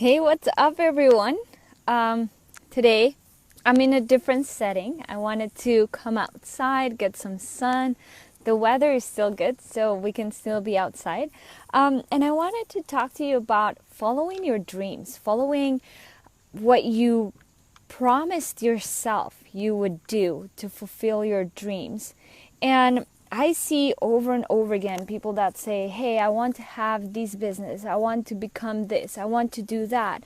Hey, what's up, everyone? Today, I'm in a different setting. I wanted to come outside, get some sun. The weather is still good, so we can still be outside. And I wanted to talk to you about following your dreams, following what you promised yourself you would do to fulfill your dreams. And I see over and over again people that say, hey, I want to have this business, I want to become this, I want to do that,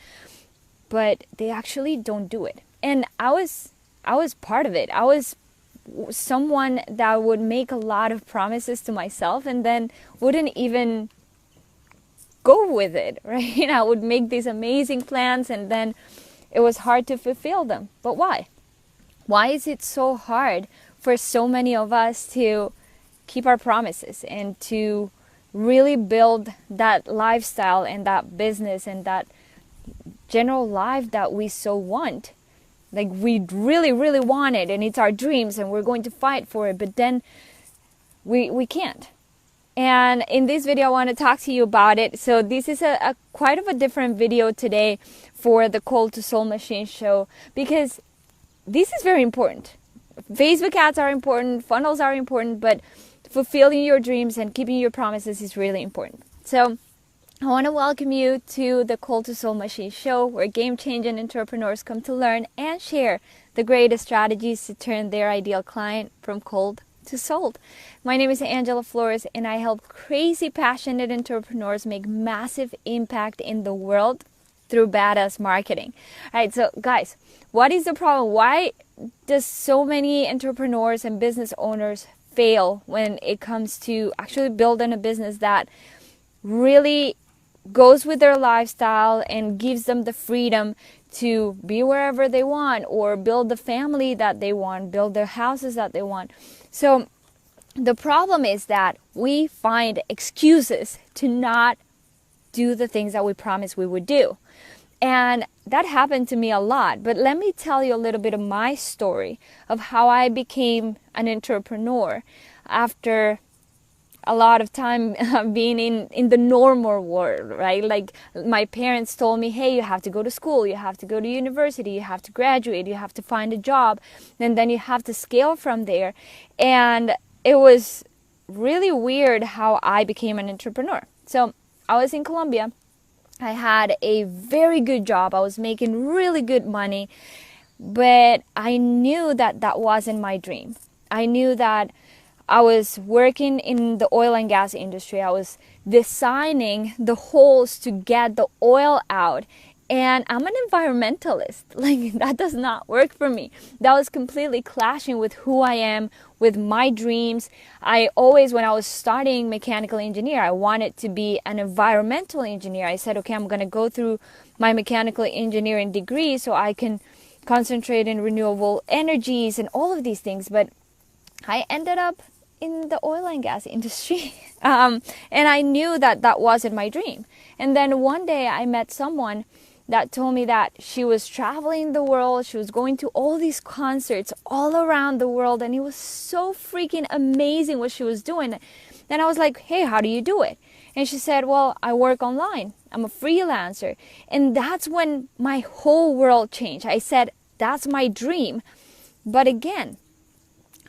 but they actually don't do it. And I was part of it. I was someone that would make a lot of promises to myself and then wouldn't even go with it, right? I would make these amazing plans and then it was hard to fulfill them. But why? Why is it so hard for so many of us to keep our promises and to really build that lifestyle and that business and that general life that we so want? Like, we really, really want it and it's our dreams and we're going to fight for it, but then we can't. And in this video, I want to talk to you about it. So this is a quite of a different video today for the Cold to Soul Machine show, because this is very important. Facebook ads are important, funnels are important, but fulfilling your dreams and keeping your promises is really important. So I want to welcome you to the Cold to Soul Machine show, where game-changing entrepreneurs come to learn and share the greatest strategies to turn their ideal client from cold to sold. My name is Angela Florez, and I help crazy passionate entrepreneurs make massive impact in the world through badass marketing. All right, so guys, what is the problem? Why does so many entrepreneurs and business owners fail when it comes to actually building a business that really goes with their lifestyle and gives them the freedom to be wherever they want, or build the family that they want, build their houses that they want? So the problem is that we find excuses to not do the things that we promised we would do. And that happened to me a lot. But let me tell you a little bit of my story of how I became an entrepreneur after a lot of time being in the normal world, right? Like, my parents told me, hey, you have to go to school, you have to go to university, you have to graduate, you have to find a job, and then you have to scale from there. And it was really weird how I became an entrepreneur. So I was in Colombia. I had a very good job. I was making really good money, but I knew that that wasn't my dream. I knew that I was working in the oil and gas industry. I was designing the holes to get the oil out. And I'm an environmentalist. Like, that does not work for me. That was completely clashing with who I am, with my dreams. I always, when I was studying mechanical engineer, I wanted to be an environmental engineer. I said, okay, I'm going to go through my mechanical engineering degree so I can concentrate in renewable energies and all of these things. But I ended up in the oil and gas industry. And I knew that that wasn't my dream. And then one day I met someone that told me that she was traveling the world. She was going to all these concerts all around the world. And it was so freaking amazing what she was doing. And I was like, hey, how do you do it? And she said, well, I work online. I'm a freelancer. And that's when my whole world changed. I said, that's my dream. But again,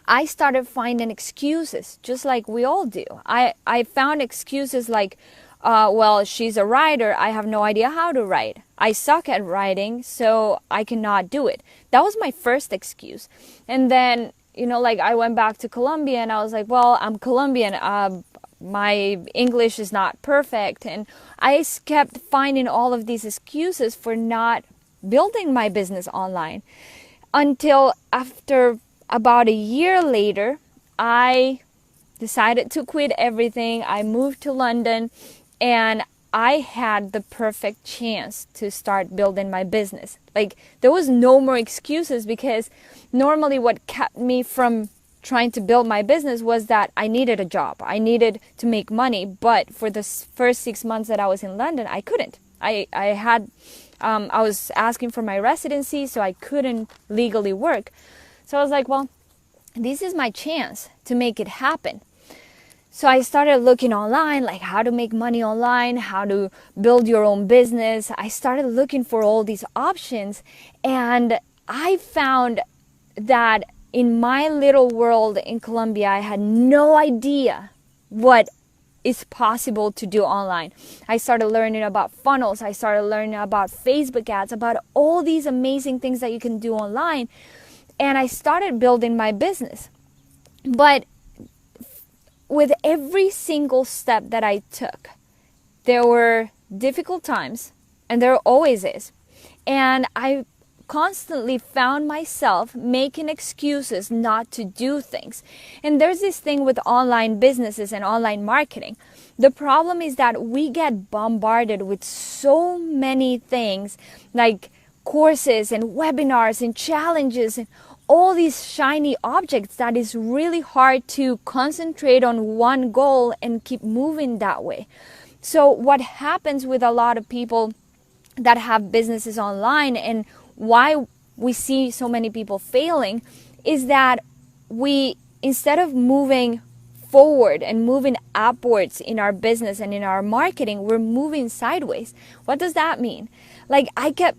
I started finding excuses, just like we all do. I found excuses like, well, she's a writer. I have no idea how to write. I suck at writing, so I cannot do it. That was my first excuse. And then, like, I went back to Colombia and I was like, well, I'm Colombian. My English is not perfect. And I kept finding all of these excuses for not building my business online, until after about a year later, I decided to quit everything. I moved to London and I had the perfect chance to start building my business. Like, there was no more excuses, because normally what kept me from trying to build my business was that I needed a job. I needed to make money. But for the first 6 months that I was in London, I couldn't. I was asking for my residency, so I couldn't legally work. So I was like, well, this is my chance to make it happen. So I started looking online, like how to make money online, how to build your own business. I started looking for all these options, and I found that in my little world in Colombia, I had no idea what is possible to do online. I started learning about funnels. I started learning about Facebook ads, about all these amazing things that you can do online. And I started building my business. But with every single step that I took, there were difficult times, and there always is. And I constantly found myself making excuses not to do things. And there's this thing with online businesses and online marketing. The problem is that we get bombarded with so many things, like courses and webinars and challenges and all these shiny objects, that is really hard to concentrate on one goal and keep moving that way. So what happens with a lot of people that have businesses online, and why we see so many people failing, is that we, instead of moving forward and moving upwards in our business and in our marketing, we're moving sideways. What does that mean? Like, I kept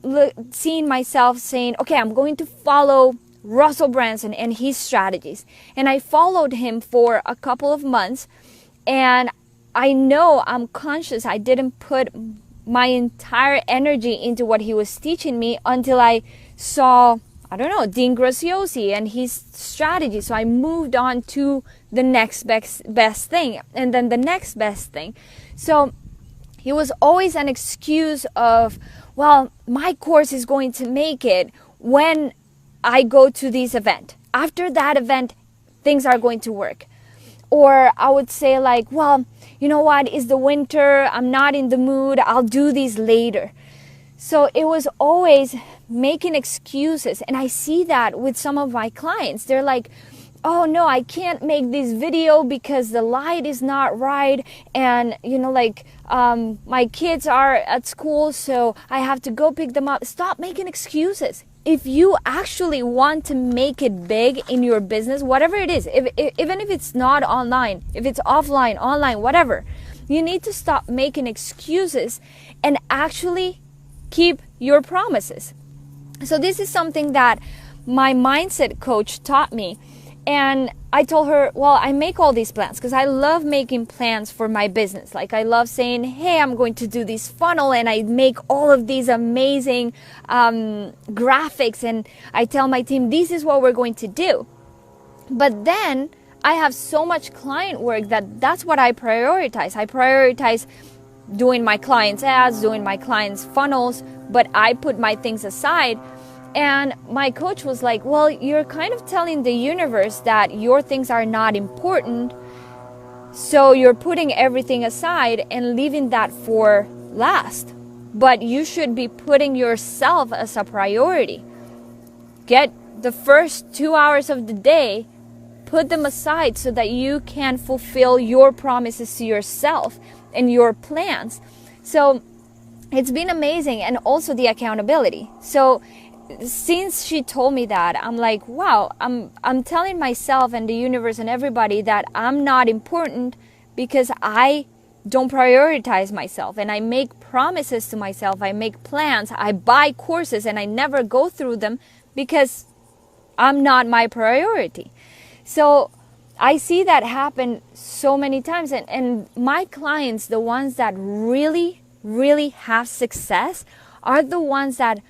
seeing myself saying, okay, I'm going to follow Russell Brunson and his strategies. And I followed him for a couple of months, and I know I'm conscious I didn't put my entire energy into what he was teaching me until I saw, I don't know, Dean Graziosi and his strategy. So I moved on to the next best thing, and then the next best thing. So it was always an excuse of, well, my course is going to make it when I go to this event. After that event, things are going to work. Or I would say like, well, you know what, it's the winter, I'm not in the mood, I'll do these later. So it was always making excuses. And I see that with some of my clients. They're like, oh no, I can't make this video because the light is not right. And my kids are at school, so I have to go pick them up. Stop making excuses. If you actually want to make it big in your business, whatever it is, even if it's not online, if it's offline, online, whatever, you need to stop making excuses and actually keep your promises. So this is something that my mindset coach taught me. And I told her, well, I make all these plans because I love making plans for my business. Like, I love saying, hey, I'm going to do this funnel, and I make all of these amazing graphics, and I tell my team, this is what we're going to do. But then I have so much client work that's what I prioritize. I prioritize doing my clients' ads, doing my clients' funnels, but I put my things aside. And my coach was like, well, you're kind of telling the universe that your things are not important, so you're putting everything aside and leaving that for last. But you should be putting yourself as a priority. Get the first 2 hours of the day, put them aside so that you can fulfill your promises to yourself and your plans. So it's been amazing. And also the accountability. So since she told me that, I'm like, wow, I'm telling myself and the universe and everybody that I'm not important because I don't prioritize myself, and I make promises to myself, I make plans, I buy courses, and I never go through them because I'm not my priority. So I see that happen so many times, and my clients, the ones that really, really have success, are the ones that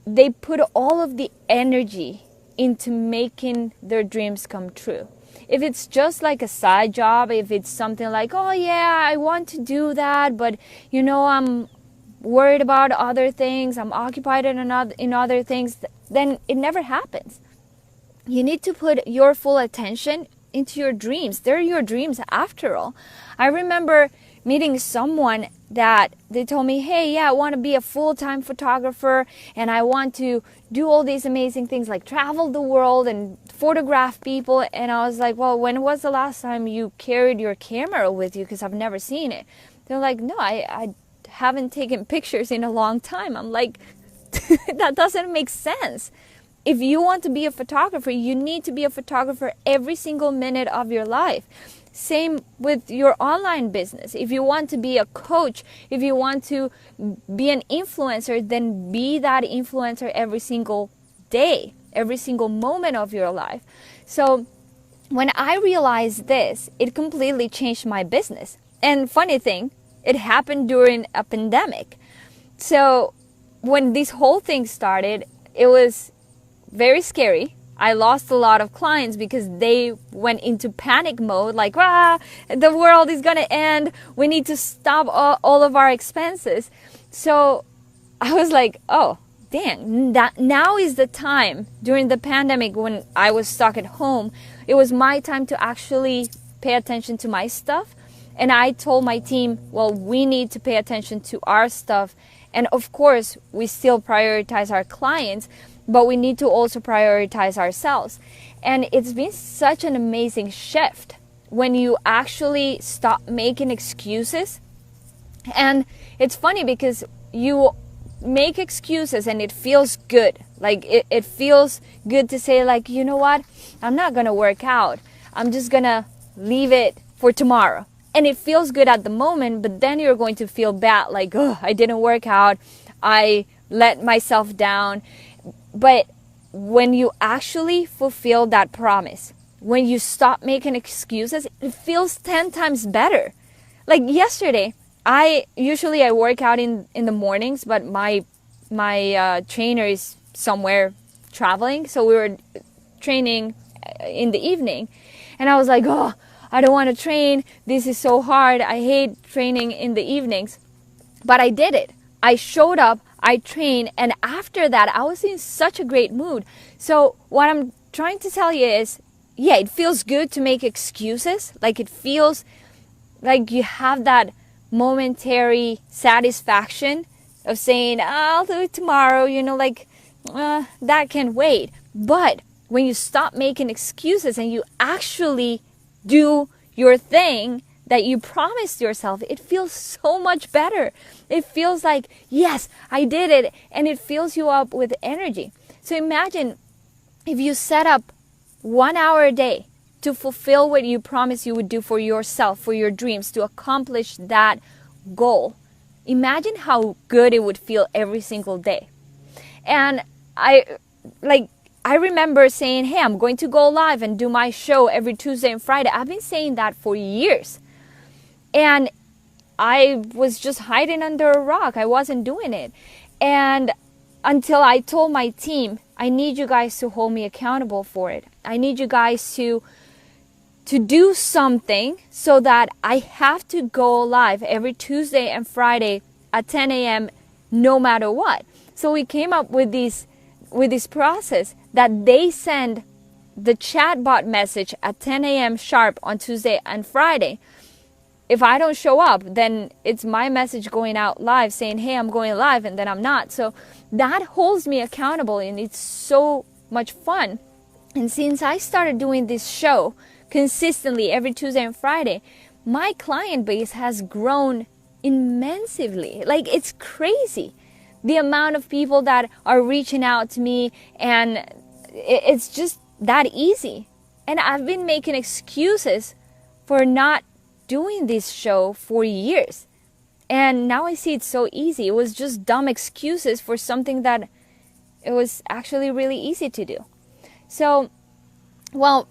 they put all of the energy into making their dreams come true. If it's just like a side job, if it's something like, oh yeah, I want to do that, but I'm worried about other things, I'm occupied in other things, then it never happens. You need to put your full attention into your dreams. They're your dreams after all. I remember meeting someone that they told me, hey, yeah, I want to be a full-time photographer, and I want to do all these amazing things like travel the world and photograph people. And I was like, well, when was the last time you carried your camera with you? Because I've never seen it. They're like, no, I haven't taken pictures in a long time. I'm like, that doesn't make sense. If you want to be a photographer, you need to be a photographer every single minute of your life. Same with your online business. If you want to be a coach, if you want to be an influencer, then be that influencer every single day, every single moment of your life. So when I realized this, it completely changed my business. And funny thing, it happened during a pandemic. So when this whole thing started, it was very scary. I lost a lot of clients because they went into panic mode, like, the world is going to end. We need to stop all of our expenses. So I was like, oh, dang, now is the time. During the pandemic, when I was stuck at home, it was my time to actually pay attention to my stuff. And I told my team, well, we need to pay attention to our stuff. And of course, we still prioritize our clients, but we need to also prioritize ourselves. And it's been such an amazing shift when you actually stop making excuses. And it's funny because you make excuses and it feels good. Like it feels good to say, like, you know what? I'm not going to work out. I'm just going to leave it for tomorrow. And it feels good at the moment, but then you're going to feel bad, like, oh, I didn't work out. I let myself down. But when you actually fulfill that promise, when you stop making excuses, it feels 10 times better. Like yesterday, I work out in the mornings, but my trainer is somewhere traveling. So we were training in the evening. And I was like, oh, I don't want to train. This is so hard. I hate training in the evenings. But I did it. I showed up, I trained, and after that, I was in such a great mood. So what I'm trying to tell you is, yeah, it feels good to make excuses. Like it feels like you have that momentary satisfaction of saying, I'll do it tomorrow, that can wait. But when you stop making excuses and you actually do your thing that you promised yourself, it feels so much better. It feels like, yes, I did it, and it fills you up with energy. So imagine if you set up 1 hour a day to fulfill what you promised you would do for yourself, for your dreams, to accomplish that goal. Imagine how good it would feel every single day. And I remember saying, hey, I'm going to go live and do my show every Tuesday and Friday. I've been saying that for years. And I was just hiding under a rock. I wasn't doing it. And until I told my team, I need you guys to hold me accountable for it. I need you guys to do something so that I have to go live every Tuesday and Friday at 10 a.m. no matter what. So we came up with this process that they send the chatbot message at 10 a.m. sharp on Tuesday and Friday. If I don't show up, then it's my message going out live saying, hey, I'm going live, and then I'm not. So that holds me accountable, and it's so much fun. And since I started doing this show consistently every Tuesday and Friday, my client base has grown immensely. Like, it's crazy. The amount of people that are reaching out to me, and it's just that easy. And I've been making excuses for not doing this show for years. And now I see it's so easy. It was just dumb excuses for something that it was actually really easy to do. So, well,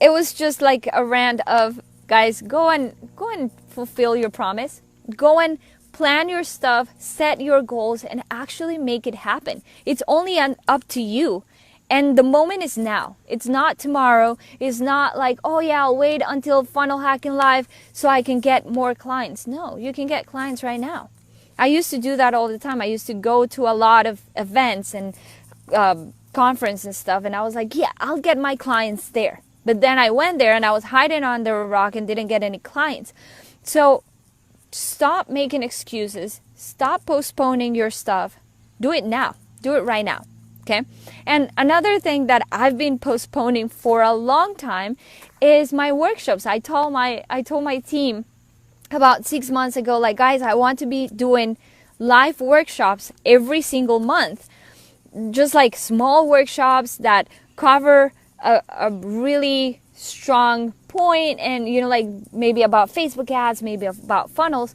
it was just like a rant of, guys, go and fulfill your promise. Go and plan your stuff, set your goals, and actually make it happen. It's only up to you. And the moment is now. It's not tomorrow. It's not like, oh yeah, I'll wait until Funnel Hacking Live so I can get more clients. No, you can get clients right now. I used to do that all the time. I used to go to a lot of events and conferences and stuff. And I was like, yeah, I'll get my clients there. But then I went there and I was hiding under a rock and didn't get any clients. So stop making excuses. Stop postponing your stuff. Do it now. Do it right now. Okay. And another thing that I've been postponing for a long time is my workshops. I told my team about 6 months ago, like, guys, I want to be doing live workshops every single month. Just like small workshops that cover a really strong point, and like maybe about Facebook ads, maybe about funnels.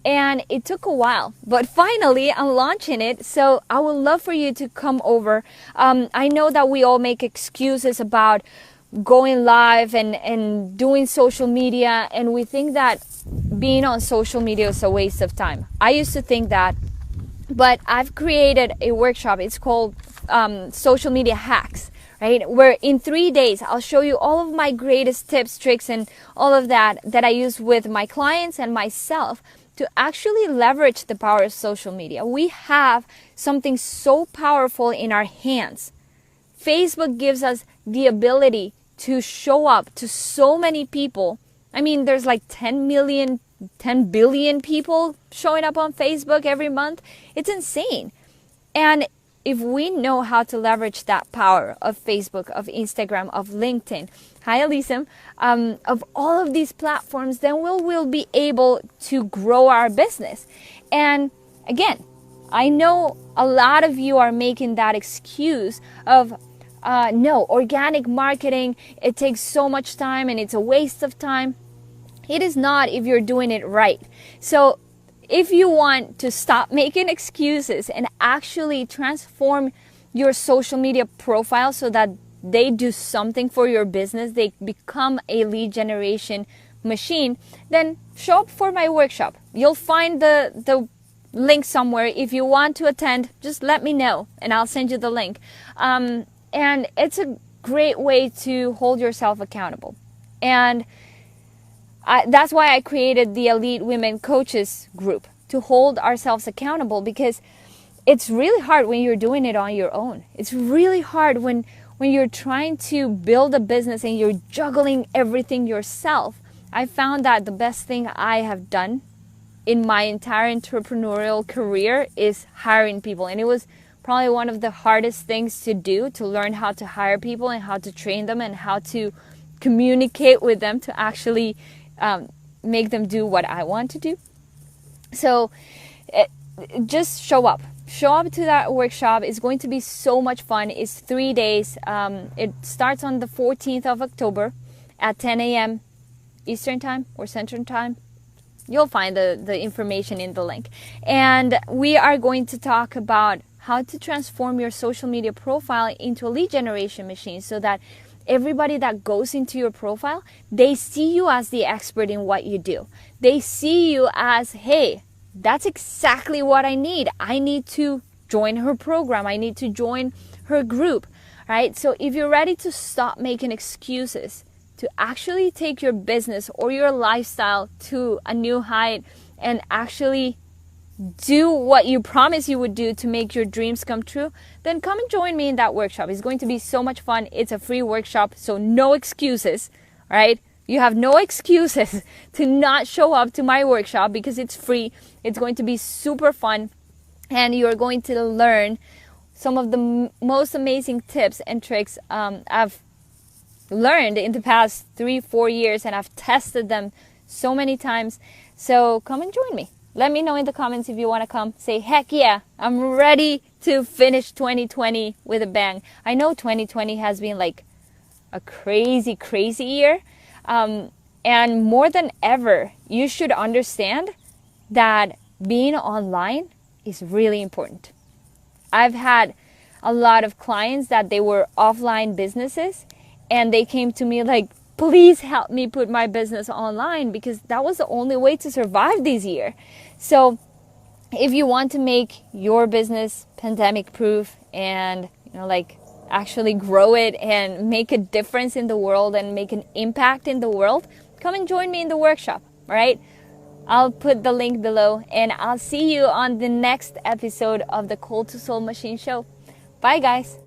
And it took a while, but finally I'm launching it. So I would love for you to come over. I know that we all make excuses about going live and doing social media, and we think that being on social media is a waste of time. I used to think that, but I've created a workshop. It's called Social Media Hacks, right? Where in 3 days, I'll show you all of my greatest tips, tricks, and all of that I use with my clients and myself to actually leverage the power of social media. We have something so powerful in our hands. Facebook gives us the ability to show up to so many people. I mean, there's like 10 billion people showing up on Facebook every month. It's insane. And if we know how to leverage that power of Facebook, of Instagram, of LinkedIn, hi Elysium, of all of these platforms, then we'll be able to grow our business. And again, I know a lot of you are making that excuse of, no, organic marketing, it takes so much time and it's a waste of time. It is not if you're doing it right. So if you want to stop making excuses and actually transform your social media profile so that they do something for your business, they become a lead generation machine, then show up for my workshop. You'll find the link somewhere. If you want to attend, just let me know and I'll send you the link. And it's a great way to hold yourself accountable. And that's why I created the Elite Women Coaches group, to hold ourselves accountable, because it's really hard when you're doing it on your own. It's really hard when you're trying to build a business and you're juggling everything yourself. I found that the best thing I have done in my entire entrepreneurial career is hiring people. And it was probably one of the hardest things to do, to learn how to hire people and how to train them and how to communicate with them to actually make them do what I want to do. So just show up to that workshop. It's going to be so much fun. It's 3 days. It starts on the 14th of October at 10 a.m. Eastern time or Central time. You'll find the information in the link. And we are going to talk about how to transform your social media profile into a lead generation machine, so that everybody that goes into your profile, they see you as the expert in what you do. They see you as, hey, that's exactly what I need. I need to join her program. I need to join her group, right? So if you're ready to stop making excuses, to actually take your business or your lifestyle to a new height and actually do what you promised you would do to make your dreams come true, then come and join me in that workshop. It's going to be so much fun. It's a free workshop, so no excuses, right? You have no excuses to not show up to my workshop because it's free. It's going to be super fun, and you're going to learn some of the most amazing tips and tricks I've learned in the past 3-4 years, and I've tested them so many times. So come and join me. Let me know in the comments if you want to come. Say, heck yeah, I'm ready to finish 2020 with a bang. I know 2020 has been like a crazy, crazy year. And more than ever, you should understand that being online is really important. I've had a lot of clients that they were offline businesses, and they came to me like, please help me put my business online, because that was the only way to survive this year. So if you want to make your business pandemic proof and actually grow it and make a difference in the world and make an impact in the world, come and join me in the workshop. All right, I'll put the link below, and I'll see you on the next episode of the Cold to Soul Machine Show. Bye guys.